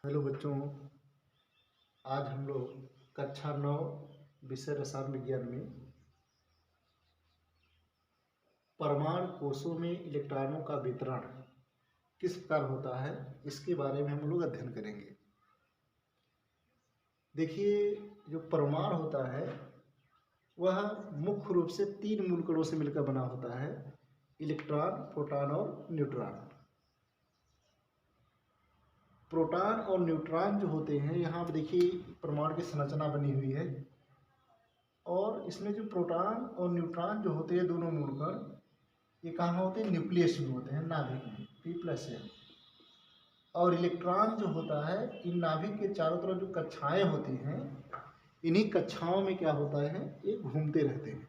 Hello बच्चों, आज हम लोग कक्षा 9 विषय रसायन विज्ञान में परमाणु कोशों में इलेक्ट्रॉनों का वितरण किस प्रकार होता है, इसके बारे में हम लोग अध्ययन करेंगे। देखिए, जो परमाणु होता है वह मुख्य रूप से 3 मूल कणों से मिलकर बना होता है: इलेक्ट्रॉन, प्रोटॉन और न्यूट्रॉन। प्रोटॉन और न्यूट्रॉन जो होते हैं, यहाँ पर देखिए परमाणु की संरचना बनी हुई है, और इसमें जो प्रोटॉन और न्यूट्रॉन जो होते हैं दोनों मूलकण, ये कहाँ होते हैं? न्यूक्लियस में होते हैं, नाभिक में, P+N। और इलेक्ट्रॉन जो होता है, इन नाभिक के चारों तरफ जो कक्षाएं होती हैं, इन्हीं कक्षाओं में क्या होता है, ये घूमते रहते हैं।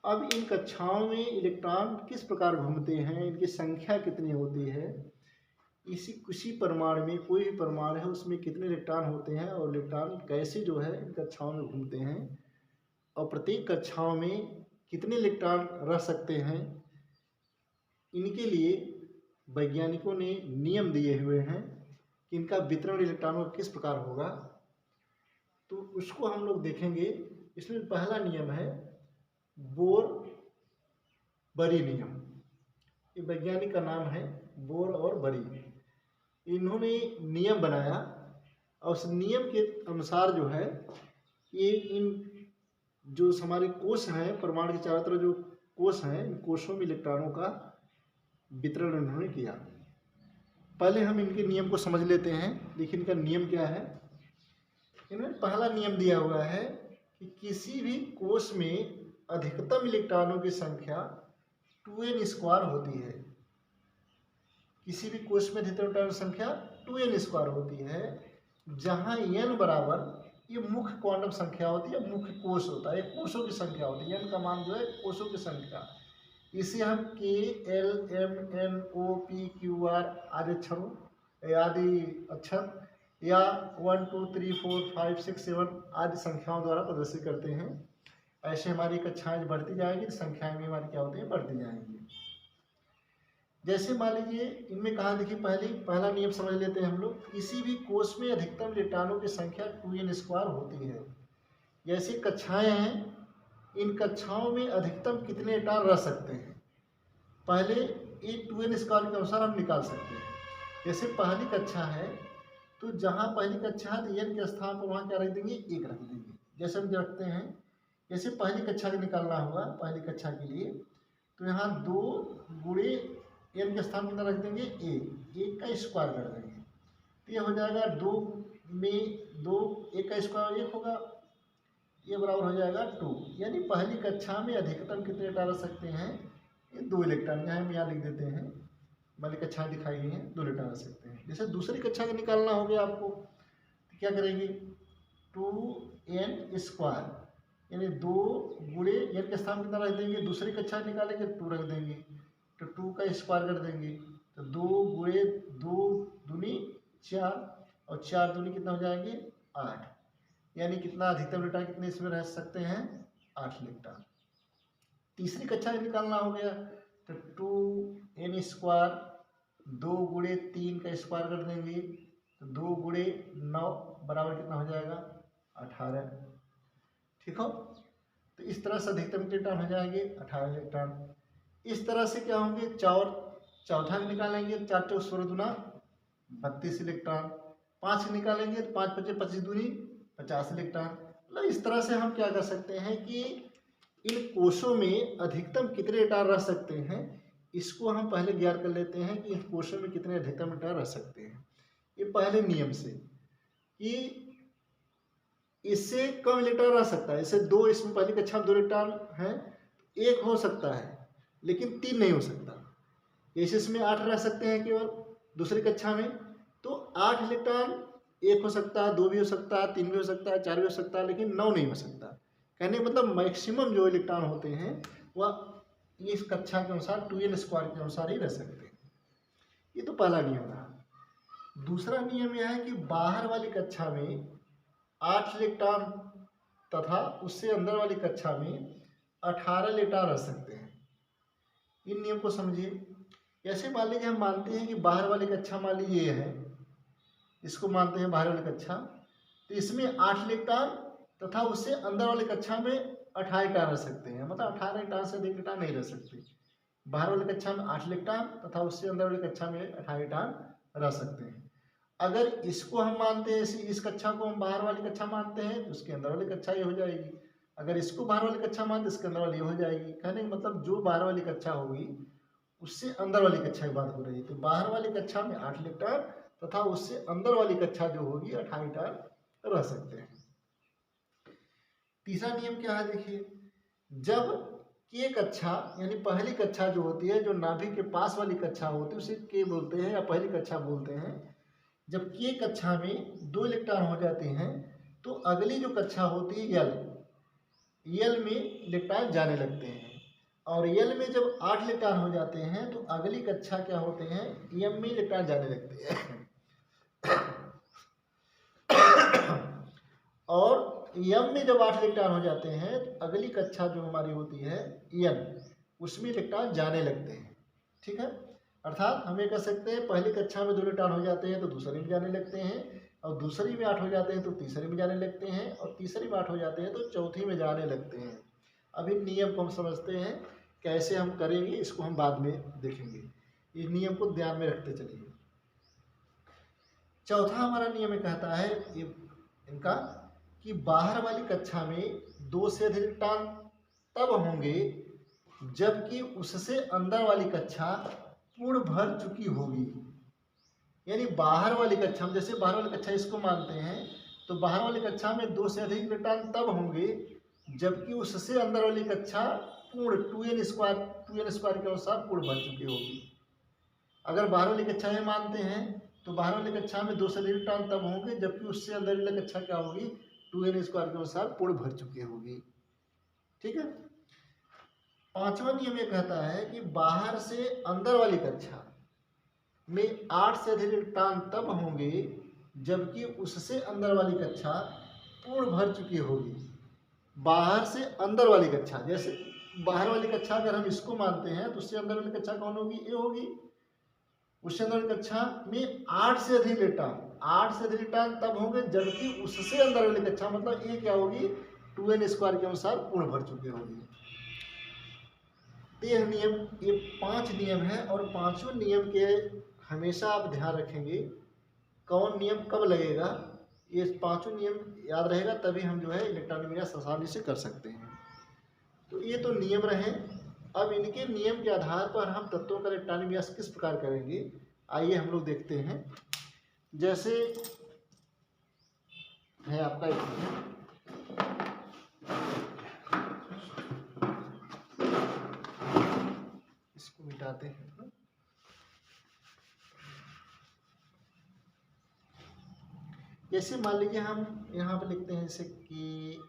अब इन कक्षाओं में इलेक्ट्रॉन किस प्रकार घूमते हैं, इनकी संख्या कितनी होती है, किसी परमाणु में, कोई भी परमाणु है उसमें कितने इलेक्ट्रॉन होते हैं, और इलेक्ट्रॉन कैसे जो है इन कक्षाओं में घूमते हैं, और प्रत्येक कक्षाओं में कितने इलेक्ट्रॉन रह सकते हैं, इनके लिए वैज्ञानिकों ने नियम दिए हुए हैं कि इनका वितरण इलेक्ट्रॉनों का किस प्रकार होगा। तो उसको हम लोग देखेंगे। इसमें पहला नियम है बोर-बरी नियम। ये वैज्ञानिक का नाम है बोर और बरी। इन्होंने नियम बनाया, और उस नियम के अनुसार जो है ये इन जो हमारे कोश हैं, परमाणु के चारों तरफ जो कोश हैं, इन कोशों में इलेक्ट्रॉनों का वितरण उन्होंने किया। पहले हम इनके नियम को समझ लेते हैं। देखिए इनका नियम क्या है। इन्होंने पहला नियम दिया हुआ है कि किसी भी कोश में अधिकतम इलेक्ट्रॉनों की संख्या 2n² होती है। किसी भी कोश में अधिकतम इलेक्ट्रॉन संख्या 2n² होती है, जहाँ n बराबर, ये मुख्य क्वांटम संख्या होती है, मुख्य कोश होता है, कोशों की संख्या होती है। n का मान जो है कोशों की संख्या, इसे हम K, L, M, N, O, P, Q, R आदि अक्षर या 1, 2, 3, 4, 5, 6, 7 आदि संख्याओं द्वारा प्रदर्शित करते हैं। ऐसे हमारी कक्षाएं बढ़ती जाएंगी, संख्याएं भी हमारी क्या होती है, बढ़ती जाएंगी। जैसे मान लीजिए इनमें कहा, देखिए पहला नियम समझ लेते हैं हम लोग। किसी भी कोश में अधिकतम इलेक्ट्रॉनों की संख्या 2n² होती है। जैसे कक्षाएं हैं, इन कक्षाओं में अधिकतम कितने इलेक्ट्रॉन रह सकते हैं, पहले ये 2n² के अनुसार हम निकाल सकते हैं। जैसे पहली कक्षा है, तो जहाँ पहली कक्षा है तो n के स्थान पर वहाँ क्या रख देंगे, 1 रख देंगे। जैसे हम रखते हैं, जैसे पहली कक्षा का निकालना हुआ, पहली कक्षा के लिए, तो यहाँ 2 गुणे n के स्थान कितना रख देंगे, 1 का स्क्वायर कर देंगे। तो ये हो जाएगा 2 में 2, 1 का स्क्वायर 1 होगा, ये बराबर हो जाएगा 2। यानी पहली कक्षा में अधिकतम कितने इलेक्ट्रॉन रख सकते हैं, ये 2 इलेक्ट्रॉन। यहाँ हम यहाँ लिख देते हैं, पहली कक्षा दिखाई गई है, 2 इलेक्ट्रॉन रख सकते हैं। जैसे दूसरी कक्षा का निकालना हो गया आपको, तो क्या करेंगे, 2n², यानी 2 गुणे n के स्थान कितना रख देंगे, दूसरी कक्षा निकालेंगे 2 रख देंगे, तो 2 का स्क्वायर कर देंगे, तो 2 गुणे 2 दूनी 4, और 4 दूनी कितना हो जाएंगे, 8। यानी कितना अधिकतम इलेक्ट्रॉन कितने इसमें रह सकते हैं, 8 इलेक्ट्रॉन। तीसरी कक्षा निकालना हो गया, तो 2n², 2 गुणे 3 का स्क्वायर कर देंगे, तो 2 गुणे 9 बराबर कितना हो जाएगा, 18। ठीक हो। तो इस तरह से अधिकतम इलेक्ट्रॉन हो जाएंगे 18 इलेक्ट्रॉन। इस तरह से क्या होंगे, चौथा निकालेंगे, 4 चौक 16 दूना 32 इलेक्ट्रॉन। 5 निकालेंगे तो 5 पचे 25 दूनी 50 इलेक्ट्रॉन। मतलब इस तरह से हम क्या कर सकते हैं कि इन कोशों में अधिकतम कितने इलेक्ट्रॉन रह सकते हैं, इसको हम पहले ज्ञात कर लेते हैं कि इन कोशों में कितने अधिकतम इलेक्ट्रॉन रह सकते हैं। ये पहले नियम से, कि इससे कम इलेक्ट्रॉन रह सकता है। जैसे 2, इसमें पहली कक्षा में 2 इलेक्ट्रॉन है, 1 हो सकता है, लेकिन 3 नहीं हो सकता। जैसे इसमें 8 रह सकते हैं केवल दूसरी कक्षा में, तो 8 इलेक्ट्रॉन 1 हो सकता है, 2 भी हो सकता है, 3 भी हो सकता है, 4 भी हो सकता है, लेकिन 9 नहीं हो सकता। कहने का मतलब मैक्सिमम जो इलेक्ट्रॉन होते हैं वह इस कक्षा के अनुसार 2n² के अनुसार ही रह सकते हैं। ये तो पहला नियम रहा। दूसरा नियम यह है कि बाहर वाली कक्षा में 8 इलेक्ट्रॉन तथा उससे अंदर वाली कक्षा में 18 इलेक्ट्रॉन रह सकते हैं। इन नियम को समझिए। जैसे मान लीजिए हम मानते हैं कि बाहर वाली कक्षा मान लीजिए ये है, इसको मानते हैं बाहर वाली कक्षा, तो इसमें 8 इलेक्ट्रॉन तथा उससे अंदर वाली कक्षा में 18 इलेक्ट्रॉन रह सकते हैं, मतलब 18 इलेक्ट्रॉन से अधिक इलेक्ट्रॉन नहीं रह सकते। बाहर वाली कक्षा में 8 इलेक्ट्रॉन तथा उससे अंदर वाली कक्षा में 18 इलेक्ट्रॉन रह सकते हैं। अगर इसको हम मानते हैं, इस कक्षा को हम बाहर वाली कक्षा मानते हैं, तो उसके अंदर वाली कक्षा ये हो जाएगी। अगर इसको बाहर वाली कक्षा मानते इसके अंदर वाली हो जाएगी। कहने का मतलब जो बाहर वाली कक्षा होगी उससे अंदर वाली कक्षा की बात हो रही है। तो बाहर वाली कक्षा में 8 इलेक्ट्रॉन तथा उससे अंदर वाली कक्षा जो होगी 18 इलेक्ट्रॉन रह सकते हैं। तीसरा नियम क्या है देखिए, जब के कक्षा यानी पहली कक्षा जो होती है, जो नाभिक के पास वाली कक्षा होती है उसे के बोलते हैं या पहली कक्षा बोलते हैं। जब के कक्षा में 2 इलेक्ट्रॉन हो जाते हैं तो अगली जो कक्षा होती है यल में इलेक्ट्रॉन जाने लगते हैं। और यल में जब 8 इलेक्ट्रॉन हो जाते हैं तो अगली कक्षा क्या होते हैं, एम में इलेक्ट्रॉन जाने लगते हैं। और यम में जब 8 इलेक्ट्रॉन हो जाते हैं तो अगली कक्षा जो हमारी होती है एन, उसमें इलेक्ट्रॉन जाने लगते हैं। ठीक है, अर्थात हम ये कह सकते हैं पहली कक्षा में 2 इलेक्ट्रॉन हो जाते हैं तो दूसरी में जाने लगते हैं, और दूसरी में 8 हो जाते हैं तो तीसरी में जाने लगते हैं, और तीसरी में 8 हो जाते हैं तो चौथी में जाने लगते हैं। अब इन नियम को हम समझते हैं, कैसे हम करेंगे इसको हम बाद में देखेंगे। इस नियम को ध्यान में रखते चलिए। चौथा हमारा नियम ये कहता है इनका कि बाहर वाली कक्षा में 2 से अधिक इलेक्ट्रॉन तब होंगे जबकि उससे अंदर वाली कक्षा पूर्ण भर चुकी होगी। यानी बाहर वाली कक्षा में, जैसे बाहर वाली कक्षा इसको मानते हैं, तो बाहर वाली कक्षा में 2 से अधिक इलेक्ट्रॉन तब होंगे जबकि उससे अंदर वाली कक्षा पूर्ण 2n स्क्वायर के अनुसार पूर्ण भर चुकी होगी। अगर बाहर वाली कक्षा में मानते हैं तो बाहर वाली कक्षा में 2 से अधिक इलेक्ट्रॉन तब होंगे जबकि उससे अंदर वाली कक्षा क्या होगी, 2n स्क्वायर के अनुसार पूर्ण भर चुकी होगी। ठीक है, पांचवा नियम ये कहता है कि बाहर से अंदर वाली कक्षा में 8 से अधिक इलेक्ट्रॉन तब होंगे जबकि उससे अंदर वाली कक्षा पूर्ण भर चुकी होगी। बाहर से अंदर वाली कक्षा, जैसे बाहर वाली कक्षा अगर हम इसको मानते हैं तो उससे अंदर वाली कक्षा कौन होगी, ये होगी। उससे अंदर वाली कक्षा में 8 से अधिक इलेक्ट्रॉन तब होंगे जबकि उससे अंदर वाली कक्षा, मतलब ये क्या होगी, 2n स्क्वायर के अनुसार पूर्ण भर चुकी होगी। तो यह नियम, ये 5 नियम है, और पांचों नियम के हमेशा आप ध्यान रखेंगे कौन नियम कब लगेगा। ये 5 नियम याद रहेगा तभी हम जो है इलेक्ट्रॉनिक विन्यास आसानी से कर सकते हैं। तो ये तो नियम रहे। अब इनके नियम के आधार पर हम तत्वों का इलेक्ट्रॉनिक विन्यास किस प्रकार करेंगे, आइए हम लोग देखते हैं। जैसे है आपका इसको मिटाते हैं। जैसे मान लीजिए हम यहाँ पे लिखते हैं जैसे KLMNOPQ,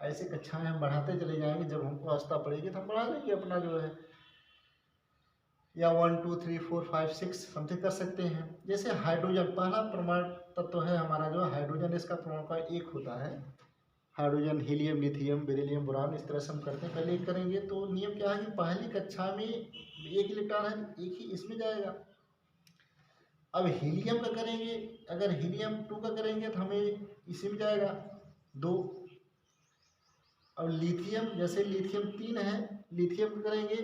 ऐसे कक्षाएं हम बढ़ाते चले जाएंगे। जब हमको आवश्यकता पड़ेगी तो हम बढ़ा लेंगे अपना जो है, या 1 2 3 4 5 6 समथिंग कर सकते हैं। जैसे हाइड्रोजन पहला परमाणु तत्व है हमारा जो हाइड्रोजन, इसका परमाणु का 1 होता है। Hydrogen, helium, lithium, beryllium, boron, इस तरह से हम करते हैं। पहले एक करेंगे तो नियम क्या है कि पहली कक्षा में 1 इलेक्ट्रॉन है, एक ही इसमें जाएगा। अब हीलियम का करेंगे, अगर हीलियम 2 का करेंगे तो हमें इसी में जाएगा 2। अब लिथियम, जैसे लिथियम 3 है, लिथियम का करेंगे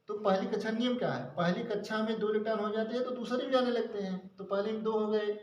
तो पहली कक्षा नियम क्या है, पहली कक्षा में 2 इलेक्ट्रॉन हो जाते हैं तो दूसरे में जाने लगते हैं। तो पहले में 2 हो गए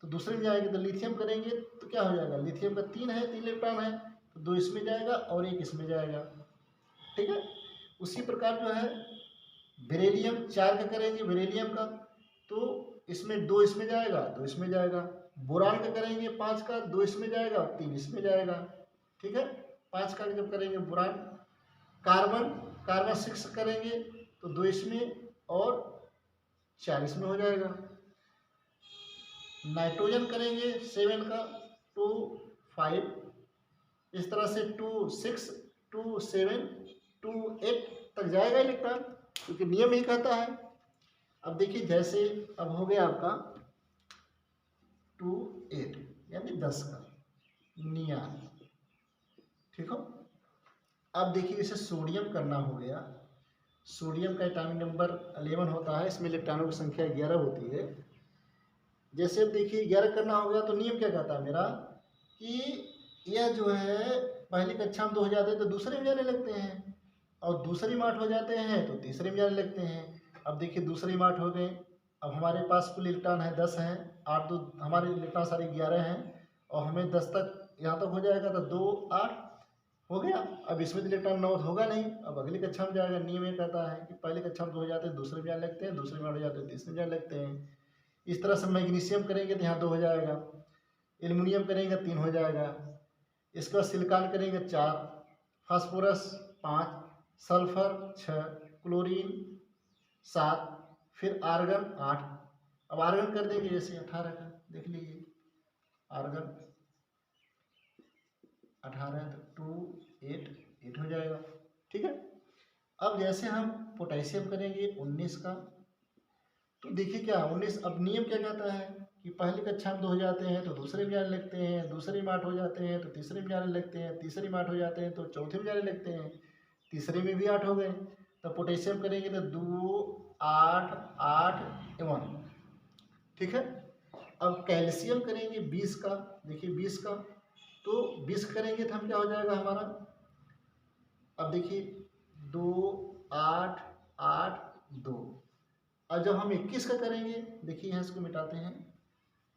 तो दूसरे में जाएंगे। तो लिथियम करेंगे तो क्या हो जाएगा, लिथियम का 3 है, 3 इलेक्ट्रॉन है तो 2 इसमें जाएगा और 1 इसमें जाएगा। ठीक है, उसी प्रकार जो है बेरिलियम 4 का करेंगे, बेरिलियम का तो इसमें 2 इसमें जाएगा, 2 इसमें जाएगा। बोरान का करेंगे 5 का, 2 इसमें जाएगा, 3 इसमें जाएगा। ठीक है, 5 का जब करेंगे बोरान। कार्बन 6 करेंगे तो 2 इसमें और 4 इसमें हो जाएगा। नाइट्रोजन करेंगे 7 का 2 5, इस तरह से 2 6 2 7 2 8 तक जाएगा इलेक्ट्रॉन, क्योंकि नियम ही कहता है। अब देखिए जैसे अब हो गया आपका 2 8 यानी 10 का नियॉन। ठीक हो, अब देखिए इसे सोडियम करना हो गया। सोडियम का एटॉमिक नंबर 11 होता है, इसमें इलेक्ट्रॉनों की संख्या 11 होती है। जैसे अब देखिए 11 करना हो गया तो नियम क्या कहता है मेरा कि यह जो है पहली कक्षा में 2 हो जाते हैं तो दूसरे में जाने लगते हैं, और दूसरे में 8 हो जाते हैं तो तीसरे में जाने लगते हैं। अब देखिए दूसरे में 8 हो गए। अब हमारे पास कुल इलेक्ट्रॉन है 10 हैं, 8 दो हमारे इलेक्ट्रॉन सारे 11 हैं, और हमें 10 तक यहाँ तक हो जाएगा तो 2 8 हो गया। अब इसमें तो इलेक्ट्रॉन 9 होगा नहीं, अब अगली कक्षा में जाएगा। नियम ये कहता है कि पहली कक्षा में 2 हो जाते हैं दूसरे में जाने लगते हैं, दूसरे में 8 हो जाते हैं तीसरे में जाने लगते हैं। इस तरह से मैग्नीशियम करेंगे तो यहाँ 2 हो जाएगा, एल्युमिनियम करेंगे 3 हो जाएगा, इसके बाद सिलिकॉन करेंगे 4, फास्फोरस 5, सल्फर 6, क्लोरीन 7, फिर आर्गन 8। अब आर्गन कर देंगे जैसे 18 का, देख लीजिए आर्गन 18 तो 2 8 8 हो जाएगा। ठीक है। अब जैसे हम पोटेशियम करेंगे 19 का, तो देखिए क्या 19, अब नियम क्या कहता है कि पहली कक्षा में 2 हो जाते हैं तो दूसरे में जाने लगते हैं, दूसरे में 8 हो जाते हैं तो तीसरे में जाने लगते हैं, तीसरे में 8 हो जाते हैं तो चौथे में जाने लगते हैं, तीसरे में भी 8 हो गए। तो पोटेशियम करेंगे तो 2 8 8 1। ठीक है। अब कैल्शियम करेंगे 20 का, देखिए 20 का, तो 20 करेंगे तो हम क्या हो जाएगा हमारा, अब देखिए 2 8 8 2। और जब हम 21 का करेंगे, देखिए यहाँ इसको मिटाते हैं।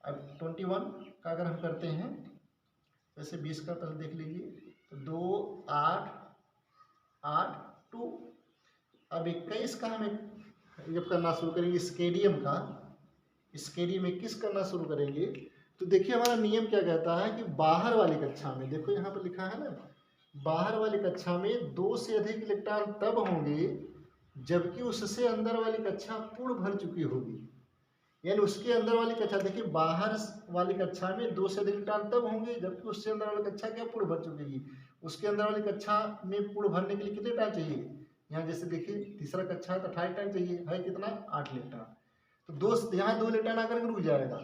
अब 21 का अगर हम करते हैं जैसे 20 का, पहले देख लीजिए तो 2 8 8 2। अब 21 का हम जब करना शुरू करेंगे स्केडियम का, स्केडियम 21 करना शुरू करेंगे, तो देखिए हमारा नियम क्या कहता है कि बाहर वाली कक्षा में, देखो यहाँ पर लिखा है ना, बाहर वाली कक्षा में 2 से अधिक इलेक्ट्रॉन तब होंगे जबकि उससे अंदर वाली कक्षा पूर्ण भर चुकी होगी। यानी उसके अंदर वाली कक्षा, देखिए बाहर वाली कक्षा में 2 से अधिक इलेक्ट्रॉन तब होंगे जबकि उससे अंदर वाली कक्षा क्या पूर्ण भर चुकेगी। उसके अंदर वाली कक्षा में पूर्ण भरने के लिए कितने इलेक्ट्रॉन चाहिए, यहाँ जैसे देखिए तीसरा कक्षा है तो 28 इलेक्ट्रॉन चाहिए, है कितना 8 इलेक्ट्रॉन। तो यहाँ 2 इलेक्ट्रॉन आकर के रुक जाएगा,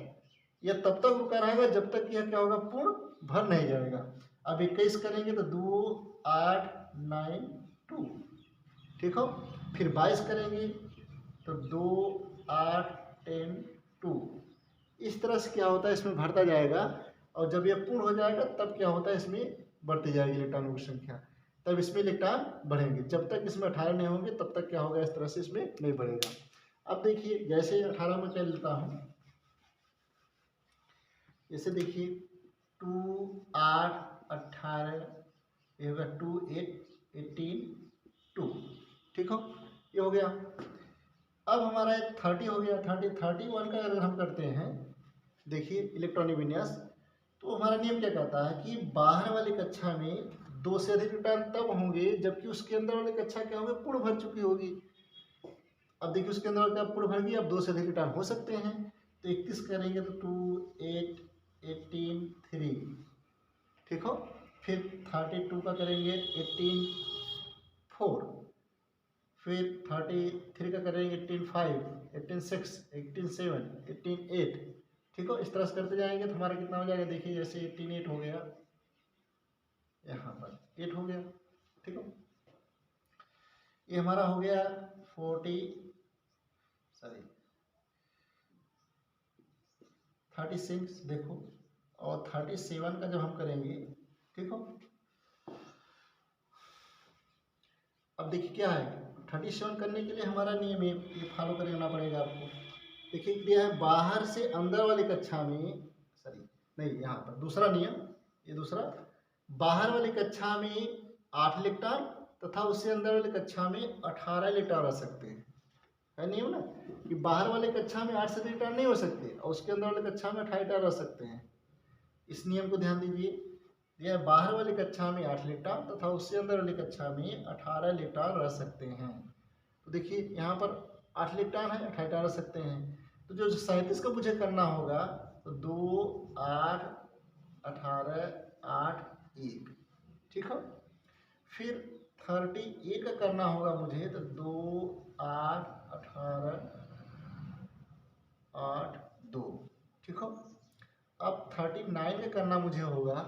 यह तब तक रुका रहेगा जब तक यह क्या होगा पूर्ण भर नहीं जाएगा। अब 21 करेंगे तो 2 8 9 2। ठीक हो। फिर 22 करेंगे तो 2 8 10 2। इस तरह से क्या होता है इसमें भरता जाएगा, और जब यह पूर्ण हो जाएगा तब क्या होता है इसमें बढ़ती जाएगी इलेक्ट्रॉनों की संख्या, तब इसमें इलेक्ट्रॉन बढ़ेंगे। जब तक इसमें 18 नहीं होंगे तब तक क्या होगा, इस तरह से इसमें नहीं बढ़ेगा। अब देखिए जैसे 18 में कर लेता हूँ, जैसे देखिए 2 8 18, ये होगा 2 8 18 2। ठीक हो, ये हो गया। अब हमारा 30 हो गया, 31 का अगर हम करते हैं, देखिए इलेक्ट्रॉनिक विन्यास, तो हमारा नियम क्या कहता है कि बाहर वाली कक्षा में 2 से अधिक इलेक्ट्रॉन तब होंगे जबकि उसके अंदर वाली कक्षा क्या होगी, पूर्ण भर चुकी होगी। अब देखिए उसके अंदर क्या पूर्ण भर गई, अब 2 से अधिक इलेक्ट्रॉन हो सकते हैं। तो 31 करेंगे तो 2 8 18 3। ठीक हो। फिर 32 का करेंगे 18 4। फिर 33 का करेंगे 18 5 18 6 18 7 18 8। ठीक हो। इस तरह से करते जाएंगे तो हमारा कितना हो जाएगा, देखिए जैसे 18 8 हो गया, यहाँ पर 8 हो गया। ठीक हो। ये हमारा हो गया 36 देखो, और 37 का जब हम करेंगे, ठीक हो। अब देखिए क्या है, 37 करने के लिए हमारा नियम ये फॉलो करना पड़ेगा आपको। देखिए क्या है, बाहर से अंदर वाली कक्षा में, सॉरी नहीं, यहाँ पर दूसरा नियम, ये दूसरा, बाहर वाली कक्षा में 8 इलेक्ट्रॉन तथा उससे अंदर वाली कक्षा में 18 इलेक्ट्रॉन रह सकते हैं। है नियम ना, कि बाहर वाले कक्षा में 8 से इलेक्ट्रॉन नहीं हो सकते और उसके अंदर वाले कक्षा में 18 इलेक्ट्रॉन रह सकते हैं। इस नियम को ध्यान दीजिए, यह बाहर वाली कक्षा में 8 इलेक्ट्रॉन तथा उससे अंदर वाली कक्षा में 18 इलेक्ट्रॉन रह सकते हैं। तो देखिए यहाँ पर 8 इलेक्ट्रॉन है, 18 इलेक्ट्रॉन रह सकते हैं। तो जो 37 का मुझे करना होगा तो 2 8 18 8 1। ठीक है। फिर 38 का करना होगा मुझे तो 2 8 18 8 2। ठीक हो। अब 39 का करना मुझे होगा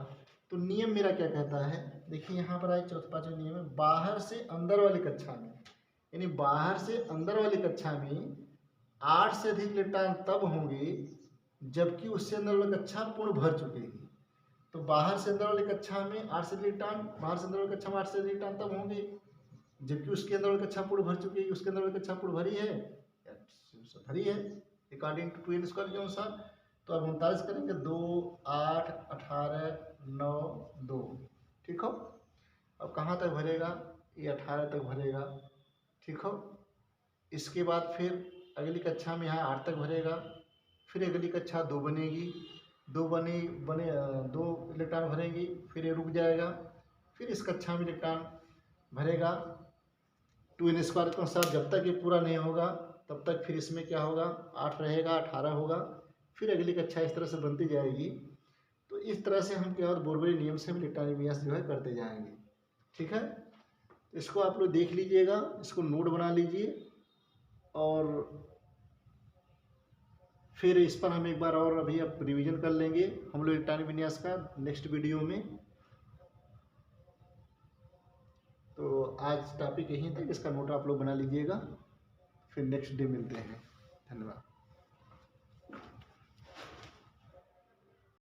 तो नियम मेरा क्या कहता है, देखिए यहाँ पर आए चौथा पांचवा नियम है, बाहर से अंदर वाली कक्षा में, यानी बाहर से अंदर वाली कक्षा में 8 से अधिक इलेक्ट्रॉन तब होंगे जबकि उससे अंदर वाली कक्षा पूर्ण भर चुकेगी। तो बाहर से अंदर वाली कक्षा में 8 से अधिक इलेक्ट्रॉन, बाहर से अंदर वाली कक्षा में 8 से अधिक इलेक्ट्रॉन तब होंगे जबकि उसके अंदर वाली कक्षा पूर्ण भर चुकी है। उसके अंदर वाली कक्षा पूर्ण भरी है, भरी है अकॉर्डिंग टू 2n स्क्वायर के अनुसार। तो अब 39 करेंगे, 2 8 18 9 2, ठीक हो। अब कहाँ तक भरेगा, ये 18 तक भरेगा, ठीक हो। इसके बाद फिर अगली कक्षा में यहाँ 8 तक भरेगा, फिर अगली कक्षा 2 बनेगी, 2 2 इलेक्ट्रॉन भरेंगी, फिर ये रुक जाएगा, फिर इस कक्षा में इलेक्ट्रॉन भरेगा 2n स्क्वायर के अनुसार। जब तक ये पूरा नहीं होगा तब तक फिर इसमें क्या होगा, 8 रहेगा, 18 होगा, फिर अगली कक्षा इस तरह से बनती जाएगी। तो इस तरह से हम क्या और बोरबरी नियम से हम इलेक्ट्रॉनिक विन्यास जो है करते जाएंगे, ठीक है। इसको आप लोग देख लीजिएगा, इसको नोट बना लीजिए, और फिर इस पर हम एक बार और अभी अब रिवीजन कर लेंगे हम लोग इलेक्ट्रॉनिक विन्यास का नेक्स्ट वीडियो में। तो आज टॉपिक यहीं तक, इसका नोट आप लोग बना लीजिएगा, फिर नेक्स्ट डे मिलते हैं। धन्यवाद।